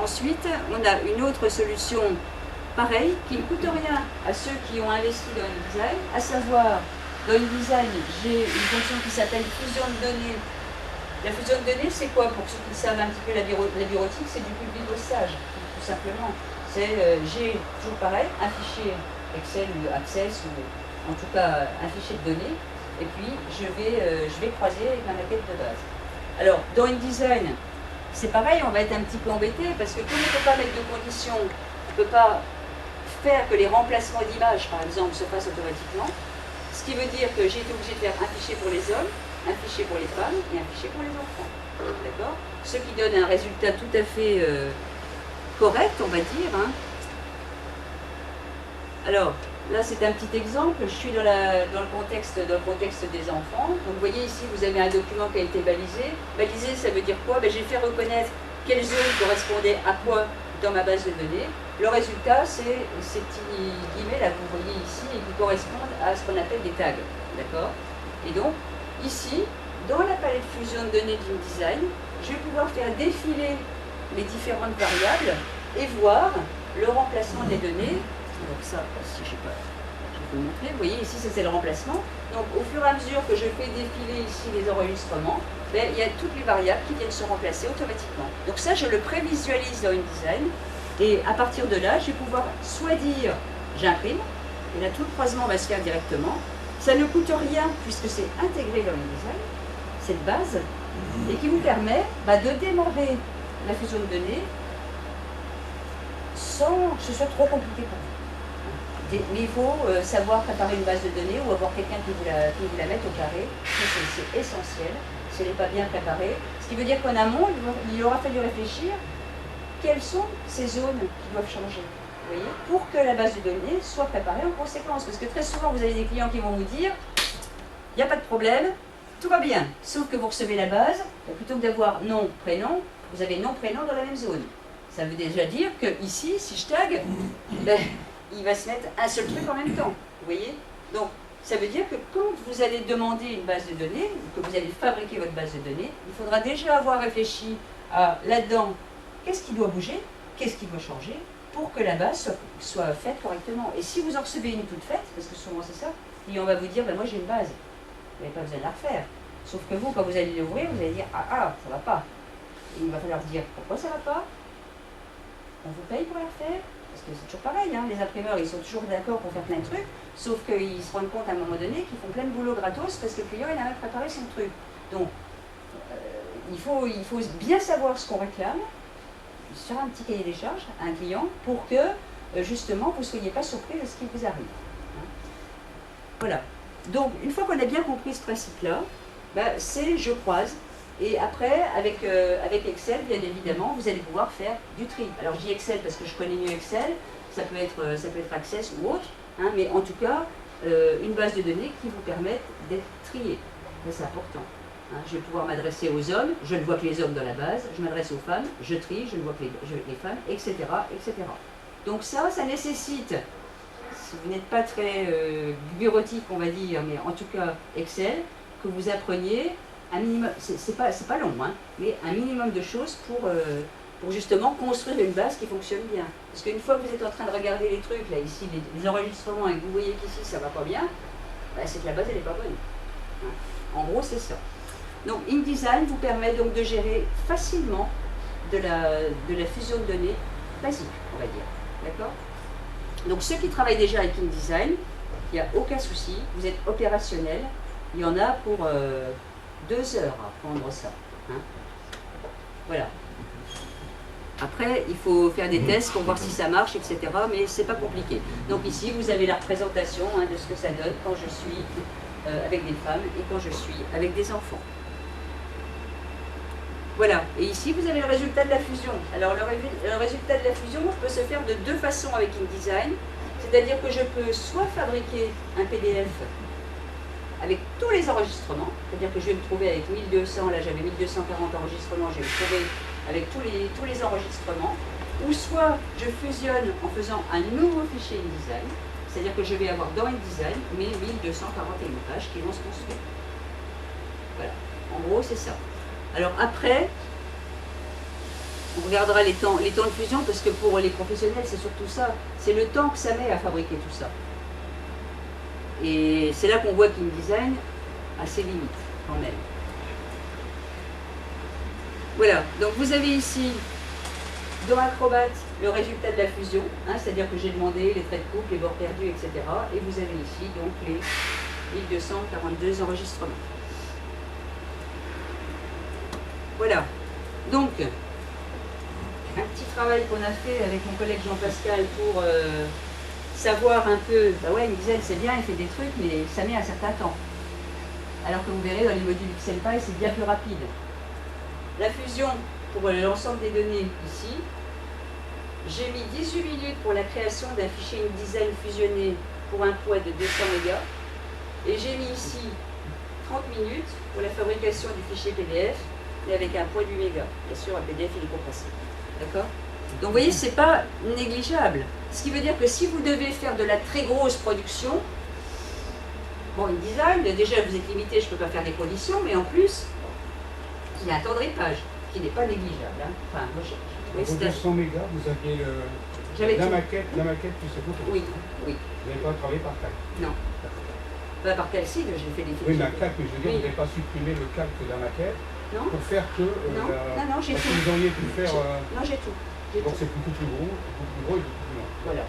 ensuite, on a une autre solution pareille qui ne coûte rien à ceux qui ont investi dans InDesign, à savoir, dans InDesign, j'ai une fonction qui s'appelle fusion de données. La fusion de données, c'est quoi? Pour ceux qui savent un petit peu la bureautique, c'est du publibossage, tout simplement. C'est, j'ai toujours pareil, un fichier Excel ou Access, ou en tout cas un fichier de données, et puis je vais croiser avec ma maquette de base. Alors, dans InDesign, c'est pareil, on va être un petit peu embêté, parce que comme on ne peut pas mettre de conditions, on ne peut pas faire que les remplacements d'images, par exemple, se fassent automatiquement, ce qui veut dire que j'ai été obligé de faire un fichier pour les hommes, un fichier pour les femmes et un fichier pour les enfants. D'accord? Ce qui donne un résultat tout à fait correct, on va dire. Hein. Alors, là c'est un petit exemple, je suis dans le contexte des enfants. Donc vous voyez ici, vous avez un document qui a été balisé. Balisé, ça veut dire quoi? J'ai fait reconnaître quelle zone correspondait à quoi dans ma base de données. Le résultat, c'est ces petits guillemets là que vous voyez ici et qui correspondent à ce qu'on appelle des tags. D'accord? Et donc, ici, dans la palette fusion de données d'InDesign, je vais pouvoir faire défiler les différentes variables et voir le remplacement des données. Donc ça, si je sais pas, je vais vous montrer. Vous voyez ici, c'est le remplacement. Donc au fur et à mesure que je fais défiler ici les enregistrements, il y a toutes les variables qui viennent se remplacer automatiquement. Donc ça, je le prévisualise dans InDesign. Et à partir de là, je vais pouvoir soit dire j'imprime, et là tout le croisement va se faire directement. Ça ne coûte rien puisque c'est intégré dans InDesign, cette base, et qui vous permet de démarrer la fusion de données sans que ce soit trop compliqué pour vous. Mais il faut savoir préparer une base de données ou avoir quelqu'un qui vous la mette au carré. C'est essentiel. Si elle n'est pas bien préparée, ce qui veut dire qu'en amont, il aura fallu réfléchir quelles sont ces zones qui doivent changer, vous voyez, pour que la base de données soit préparée en conséquence. Parce que très souvent, vous avez des clients qui vont vous dire il n'y a pas de problème, tout va bien, sauf que vous recevez la base, et plutôt que d'avoir nom, prénom, vous avez nom, prénom dans la même zone. Ça veut déjà dire que ici, si je tag, il va se mettre un seul truc en même temps, vous voyez. Donc, ça veut dire que quand vous allez demander une base de données, que vous allez fabriquer votre base de données, il faudra déjà avoir réfléchi à là-dedans, qu'est-ce qui doit bouger, qu'est-ce qui doit changer, pour que la base soit faite correctement. Et si vous en recevez une toute faite, parce que souvent c'est ça, et on va vous dire, moi j'ai une base, vous n'avez pas besoin de la refaire. Sauf que vous, quand vous allez l'ouvrir, vous allez dire, ça va pas. Et il va falloir dire, pourquoi ça va pas? On vous paye pour la refaire? Parce que c'est toujours pareil, les imprimeurs, ils sont toujours d'accord pour faire plein de trucs, sauf qu'ils se rendent compte à un moment donné qu'ils font plein de boulot gratos parce que le client, il a même préparé son truc. Donc, il faut bien savoir ce qu'on réclame, sur un petit cahier des charges, à un client, pour que, justement, vous ne soyez pas surpris de ce qui vous arrive. Voilà. Donc, une fois qu'on a bien compris ce principe-là, c'est je croise. Et après, avec Excel, bien évidemment, vous allez pouvoir faire du tri. Alors, je dis Excel parce que je connais mieux Excel, ça peut être Access ou autre, mais en tout cas, une base de données qui vous permette d'être trié. C'est important. Je vais pouvoir m'adresser aux hommes, je ne vois que les hommes dans la base, je m'adresse aux femmes, je trie, je ne vois que les femmes, etc., etc. Donc ça nécessite, si vous n'êtes pas très bureautique, on va dire, mais en tout cas Excel, que vous appreniez un minimum, c'est pas long, mais un minimum de choses pour justement construire une base qui fonctionne bien. Parce qu'une fois que vous êtes en train de regarder les trucs, là, ici, les enregistrements, et que vous voyez qu'ici ça va pas bien, c'est que la base elle n'est pas bonne. En gros, c'est ça. Donc InDesign vous permet donc de gérer facilement de la fusion de données basique, on va dire. D'accord? Donc ceux qui travaillent déjà avec InDesign, il n'y a aucun souci, vous êtes opérationnel, il y en a pour 2 heures à prendre ça. Voilà. Après, il faut faire des tests pour voir si ça marche, etc. Mais c'est pas compliqué. Donc ici, vous avez la représentation de ce que ça donne quand je suis avec des femmes et quand je suis avec des enfants. Voilà, et ici vous avez le résultat de la fusion. Alors le résultat de la fusion peut se faire de 2 façons avec InDesign, c'est-à-dire que je peux soit fabriquer un PDF avec tous les enregistrements, c'est-à-dire que je vais me trouver avec 1200, là j'avais 1240 enregistrements, je vais me trouver avec tous les enregistrements, ou soit je fusionne en faisant un nouveau fichier InDesign, c'est-à-dire que je vais avoir dans InDesign mes 1241 pages qui vont se construire. Voilà, en gros c'est ça. Alors après, On regardera les temps de fusion parce que pour les professionnels, c'est surtout ça. C'est le temps que ça met à fabriquer tout ça. Et c'est là qu'on voit qu'InDesign a ses limites quand même. Voilà, donc vous avez ici dans Acrobat le résultat de la fusion, hein, c'est-à-dire que j'ai demandé les traits de coupe, les bords perdus, etc. Et vous avez ici donc les 1242 enregistrements. Voilà, donc un petit travail qu'on a fait avec mon collègue Jean-Pascal pour savoir un peu, bah ouais, InDesign c'est bien, il fait des trucs, mais ça met un certain temps. Alors que vous verrez dans les modules XMPy, c'est bien plus rapide. La fusion pour l'ensemble des données ici, j'ai mis 18 minutes pour la création d'un fichier InDesign fusionné pour un poids de 200 mégas, et j'ai mis ici 30 minutes pour la fabrication du fichier PDF, mais avec un poids du méga. Bien sûr, un PDF il est compressé. D'accord? Donc vous voyez, c'est pas négligeable. Ce qui veut dire que si vous devez faire de la très grosse production, bon, InDesign, déjà vous êtes limité, je ne peux pas faire des conditions, mais en plus, il y a un temps de rippage qui n'est pas négligeable. Hein. Enfin, moi, pour 200 mégas, vous aviez la maquette plus ce photo. Oui, oui. Vous n'avez pas travaillé par calque? Non. Bah, par quel site j'ai fait des Oui, mais un calque, je veux dire, oui. vous n'avez pas supprimé le calque de la maquette non. pour faire que... non, j'ai tout. Vous auriez pu faire... Non, j'ai tout. Donc c'est beaucoup plus gros et beaucoup plus long. Voilà.